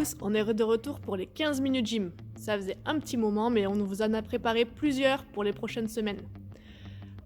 tous, on est de retour pour les 15 minutes gym. Ça faisait un petit moment, mais on vous en a préparé plusieurs pour les prochaines semaines.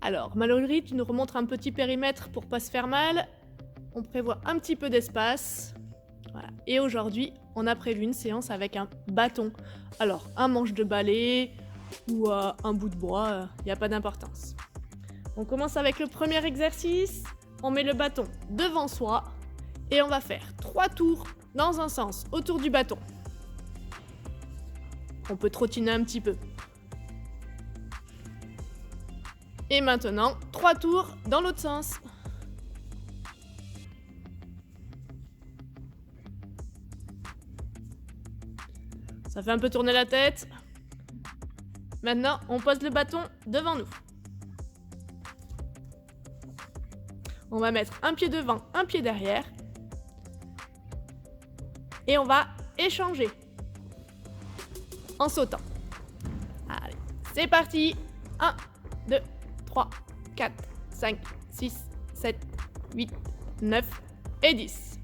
Alors, Mallory, tu nous remontres un petit périmètre pour pas se faire mal. On prévoit un petit peu d'espace. Voilà. Et aujourd'hui, on a prévu une séance avec un bâton. Alors, un manche de balai ou un bout de bois, il n'y a pas d'importance. On commence avec le premier exercice. On met le bâton devant soi et on va faire 3 tours dans un sens autour du bâton. On peut trottiner un petit peu. Et maintenant, 3 tours dans l'autre sens. Ça fait un peu tourner la tête. Maintenant, on pose le bâton devant nous. On va mettre un pied devant, un pied derrière. Et on va échanger en sautant. Allez, c'est parti. 1, 2, 3, 4, 5, 6, 7, 8, 9 et 10.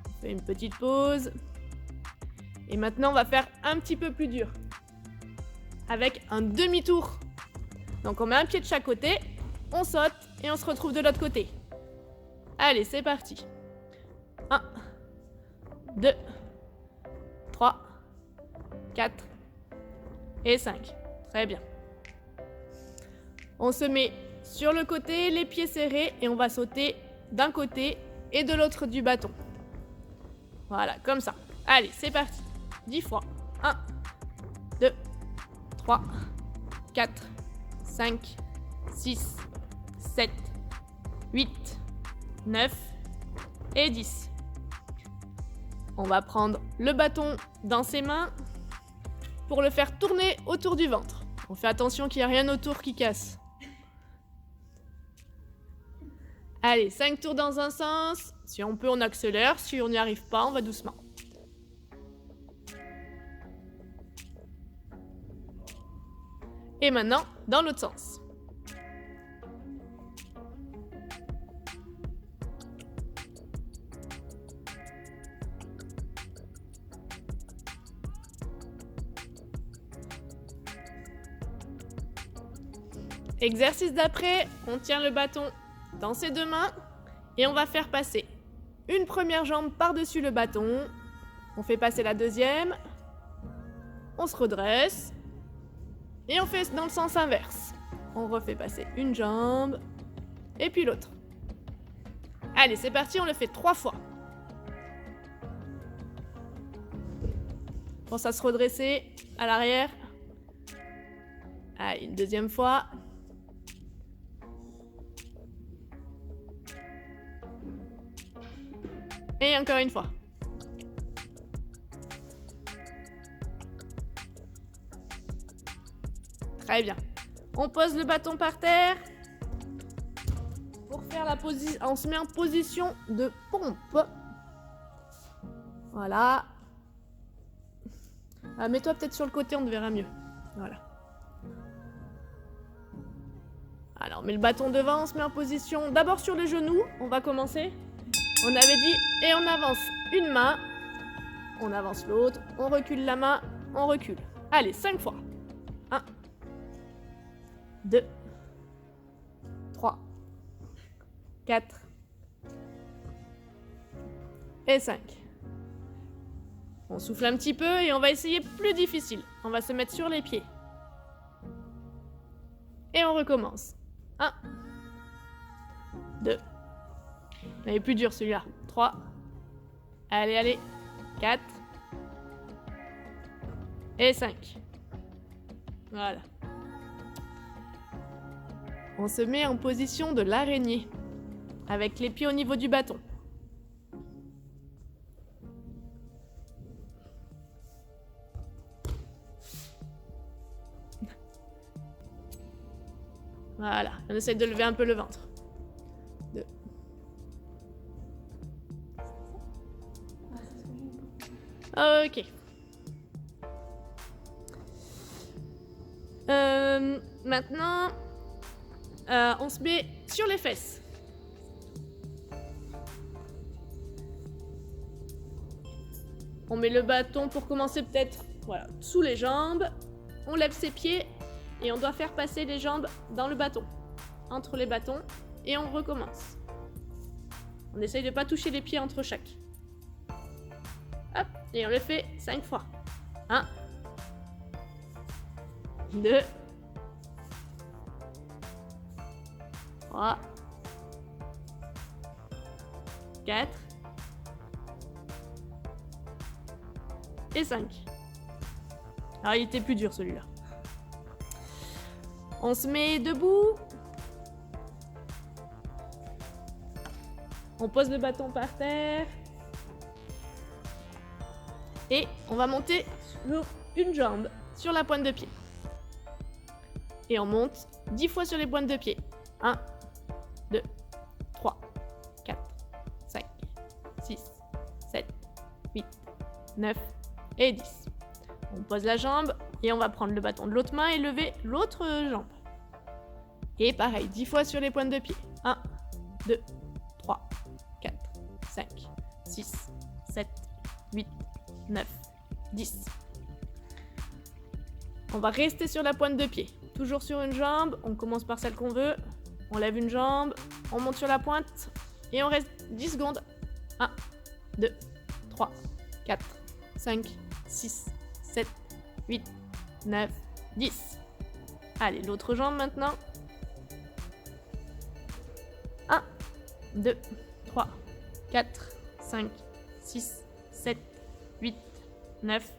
On fait une petite pause. Et maintenant, on va faire un petit peu plus dur. Avec un demi-tour. Donc on met un pied de chaque côté, on saute et on se retrouve de l'autre côté. Allez, c'est parti. 1, 2, 3, 4 et 5. Très bien. On se met sur le côté, les pieds serrés et on va sauter d'un côté et de l'autre du bâton. Voilà, comme ça. Allez, c'est parti. 10 fois. 1, 2, 3, 4, 5, 6, 7, 8, 9 et 10. On va prendre le bâton dans ses mains pour le faire tourner autour du ventre. On fait attention qu'il n'y a rien autour qui casse. Allez, 5 tours dans un sens. Si on peut, on accélère. Si on n'y arrive pas, on va doucement. Et maintenant, dans l'autre sens. Exercice d'après, on tient le bâton dans ses deux mains et on va faire passer une première jambe par-dessus le bâton. On fait passer la deuxième. On se redresse. Et on fait dans le sens inverse. On refait passer une jambe et puis l'autre. Allez, c'est parti, on le fait 3 fois. Pense à se redresser à l'arrière. Allez, une deuxième fois. Et encore une fois. Très bien. On pose le bâton par terre. Pour faire la position, on se met en position de pompe. Voilà. Mets-toi peut-être sur le côté, on te verra mieux. Voilà. Alors, on met le bâton devant, on se met en position d'abord sur les genoux. On va commencer. On avait dit, et on avance une main. On avance l'autre. On recule la main. On recule. Allez, 5 fois. 1, 2, 3, 4 et 5. On souffle un petit peu et on va essayer plus difficile. On va se mettre sur les pieds. Et on recommence. 1, 2. Il est plus dur celui-là. 3. Allez, allez. 4. Et 5. Voilà. On se met en position de l'araignée, avec les pieds au niveau du bâton. Voilà, on essaie de lever un peu le ventre. 2. Ok. Maintenant, on se met sur les fesses. On met le bâton pour commencer peut-être voilà, sous les jambes. On lève ses pieds et on doit faire passer les jambes dans le bâton. Entre les bâtons et on recommence. On essaye de ne pas toucher les pieds entre chaque. Hop, et on le fait 5 fois. 1, 2, 3, 4 et 5. Alors il était plus dur celui-là. On se met debout. On pose le bâton par terre. Et on va monter une jambe sur la pointe de pied. Et on monte 10 fois sur les pointes de pied. 1, 2, 3, 4, 5, 6, 7, 8, 9 et 10. On pose la jambe et on va prendre le bâton de l'autre main et lever l'autre jambe. Et pareil, 10 fois sur les pointes de pied. 1, 2, 3, 4, 5, 6, 7, 8, 9, 10. On va rester sur la pointe de pied. Toujours sur une jambe, on commence par celle qu'on veut. On lève une jambe, on monte sur la pointe et on reste 10 secondes. 1, 2, 3, 4, 5, 6, 7, 8, 9, 10. Allez, l'autre jambe maintenant. 1, 2, 3, 4, 5, 6, 7, 8, 9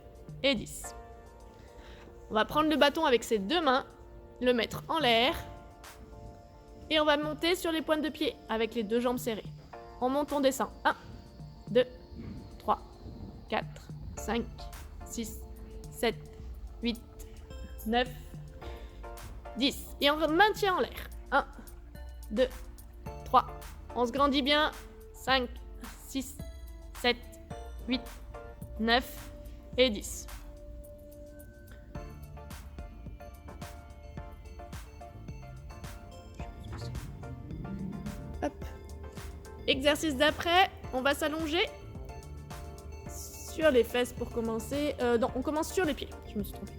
et 10. On va prendre le bâton avec ses deux mains, le mettre en l'air et on va monter sur les pointes de pied avec les deux jambes serrées. On monte, on descend. 1, 2, 3, 4, 5, 6, 7, 8, 9, 10. Et on maintient en l'air. 1, 2, 3. On se grandit bien. 5, 6, 7, 8, 9 et 10. Hop. Exercice d'après, on va s'allonger sur les fesses pour commencer. Non, on commence sur les pieds, je me suis trompée.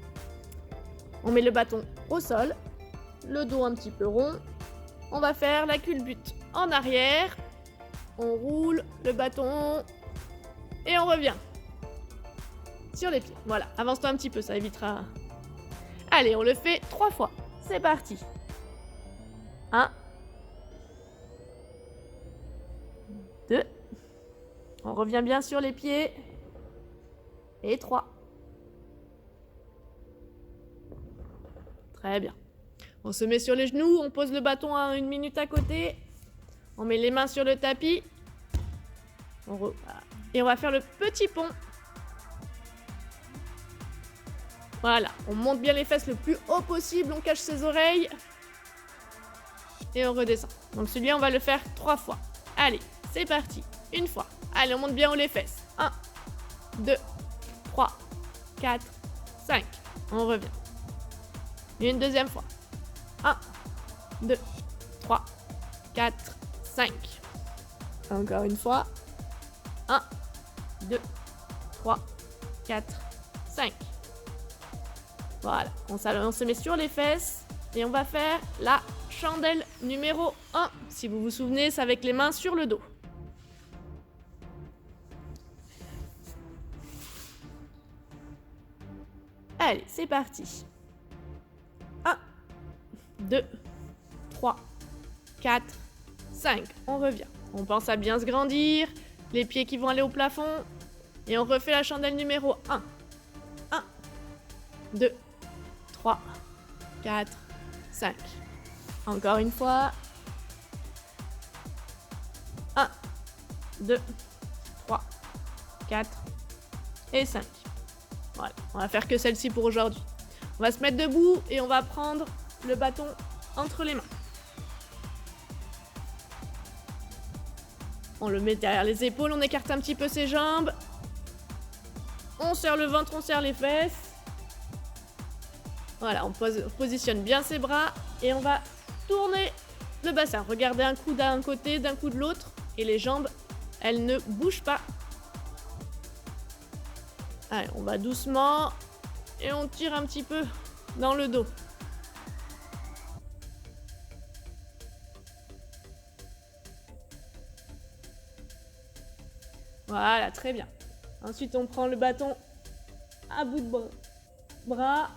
On met le bâton au sol, le dos un petit peu rond. On va faire la culbute en arrière. On roule le bâton et on revient sur les pieds. Voilà, avance-toi un petit peu, ça évitera. Allez, on le fait 3 fois. C'est parti. 1, 2. On revient bien sur les pieds. Et 3. Très bien. On se met sur les genoux, on pose le bâton à 1 minute à côté. On met les mains sur le tapis. Et on va faire le petit pont. Voilà, on monte bien les fesses le plus haut possible, on cache ses oreilles. Et on redescend. Donc celui-là, on va le faire 3 fois. Allez, c'est parti. Une fois. Allez, on monte bien haut les fesses. 1, 2, 3, 4, 5. On revient. Une deuxième fois. 1, 2, 3, 4, 5. Encore une fois. 1, 2, 3, 4, 5. Voilà, on se met sur les fesses et on va faire la chandelle numéro 1. Si vous vous souvenez, c'est avec les mains sur le dos. Allez, c'est parti. 1, 2, 3, 4, 5. On revient. On pense à bien se grandir, les pieds qui vont aller au plafond. Et on refait la chandelle numéro 1. 1, 2, 3, 4, 5. Encore une fois. 1, 2, 3, 4 et 5. Voilà, on va faire que celle-ci pour aujourd'hui. On va se mettre debout et on va prendre le bâton entre les mains. On le met derrière les épaules, on écarte un petit peu ses jambes. On serre le ventre, on serre les fesses. Voilà, on positionne bien ses bras et on va tourner le bassin. Regardez un coup d'un côté, d'un coup de l'autre et les jambes, elles ne bougent pas. Allez, on va doucement et on tire un petit peu dans le dos. Voilà, très bien. Ensuite, on prend le bâton à bout de bras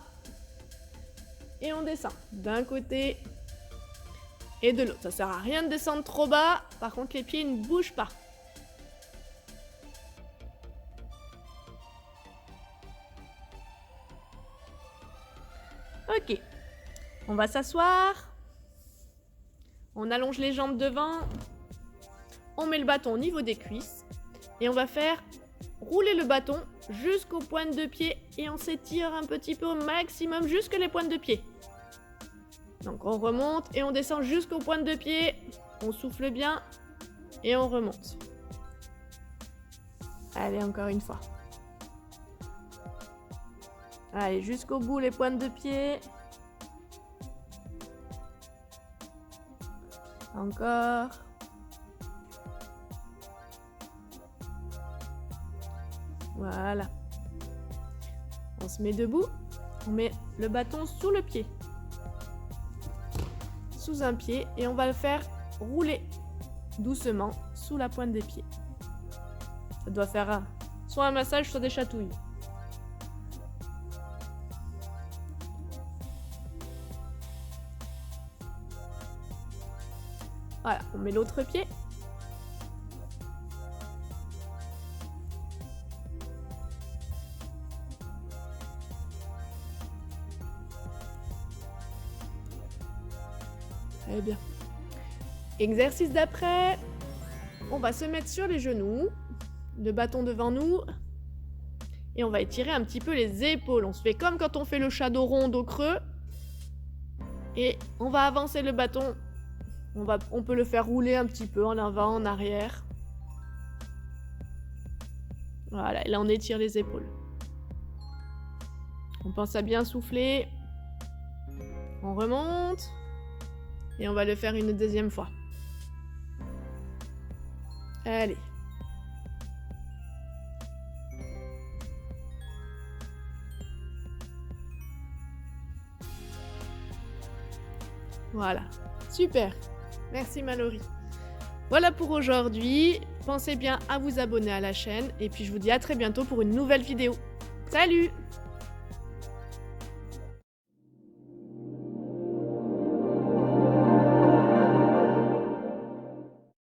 et on descend d'un côté et de l'autre. Ça sert à rien de descendre trop bas. Par contre, les pieds ne bougent pas. Ok. On va s'asseoir. On allonge les jambes devant. On met le bâton au niveau des cuisses. Et on va faire rouler le bâton jusqu'aux pointes de pied. Et on s'étire un petit peu au maximum jusque les pointes de pied. Donc on remonte et on descend jusqu'aux pointes de pied. On souffle bien et on remonte. Allez, encore une fois. Allez, jusqu'au bout les pointes de pied. Encore. Voilà. On se met debout. On met le bâton sous le pied. Sous un pied et on va le faire rouler doucement sous la pointe des pieds. Ça doit faire soit un massage, soit des chatouilles. Voilà, on met l'autre pied. Très bien. Exercice d'après. On va se mettre sur les genoux, le bâton devant nous, et on va étirer un petit peu les épaules. On se fait comme quand on fait le chat dos rond, dos creux, et on va avancer le bâton. On peut le faire rouler un petit peu en avant, en arrière. Voilà, et là on étire les épaules. On pense à bien souffler. On remonte. Et on va le faire une deuxième fois. Allez. Voilà. Super. Merci Mallory. Voilà pour aujourd'hui. Pensez bien à vous abonner à la chaîne. Et puis je vous dis à très bientôt pour une nouvelle vidéo. Salut!